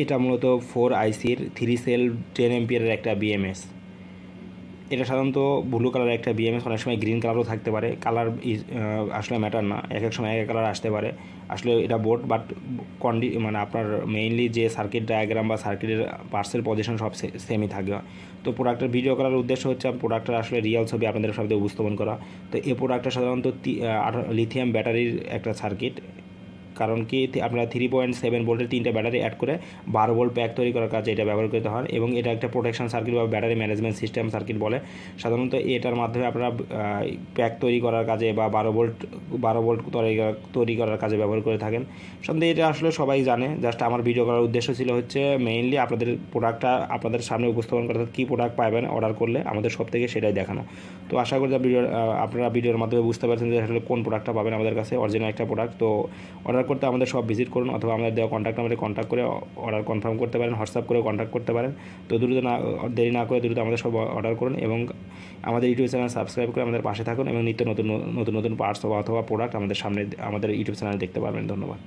এটা মূলত 4ICর 3 সেল 10 এম্পিয়ারের একটা বিএমএস। এটা সাধারণত ব্লু কালারের একটা বিএমএস, অনেক সময় গ্রিন কালারও থাকতে পারে। কালার আসলে ম্যাটার না, এক এক সময় এক এক কালার আসতে পারে। আসলে এটা বোর্ড বাট মানে আপনার মেইনলি যে সার্কিট ডায়াগ্রাম বা সার্কিটের পার্টসের পজিশন সব সেমই থাকবে। তো প্রোডাক্টের ভিডিও করার উদ্দেশ্য হচ্ছে প্রোডাক্টের আসলে রিয়াল ছবি আপনাদের সাথে উপস্থাপন করা। তো এই প্রোডাক্টটা সাধারণত লিথিয়াম ব্যাটারির একটা সার্কিট। কারণ কি আপনারা 3.7 ভোল্টের 3টা ব্যাটারি অ্যাড করে 12 ভোল্ট প্যাক তৈরি করার কাজে এটা ব্যবহার করতে হয়, এবং এটা একটা প্রোটেকশন সার্কিট বা ব্যাটারি ম্যানেজমেন্ট সিস্টেম সার্কিট বলে। সাধারণত এটার মাধ্যমে আপনারা প্যাক তৈরি করার কাজে বা 12 ভোল্ট তৈরি করার কাজে ব্যবহার করে থাকেন। সন্দেহ এটা আসলে সবাই জানে। জাস্ট আমার ভিডিও করার উদ্দেশ্য ছিল হচ্ছে মেইনলি আপনাদের প্রোডাক্টটা আপনাদের সামনে উপস্থাপন করা, কী প্রোডাক্ট পাবেন অর্ডার করলে আমাদের সব থেকে সেটাই দেখানো। তো আশা করি আপনারা ভিডিওর মাধ্যমে বুঝতে পারছেন যে আসলে কোন প্রোডাক্টটা পাবেন আমাদের কাছে, অরিজিনাল একটা প্রোডাক্ট। তো অর্ডার করতে আমাদের সব ভিজিট করুন, অথবা আমাদের দেওয়া কন্ট্যাক্ট নাম্বারে কন্ট্যাক্ট করে অর্ডার কনফার্ম করতে পারেন, হোয়াটসঅ্যাপ করে কন্ট্যাক্ট করতে পারেন। তো দেরি না করে দ্রুত আমাদের সব অর্ডার করুন, এবং আমাদের ইউটিউব চ্যানেল সাবস্ক্রাইব করে আমাদের পাশে থাকুন, এবং নিত্য নতুন পার্টস অথবা প্রোডাক্ট আমাদের ইউটিউব চ্যানেলে দেখতে পারবেন। ধন্যবাদ।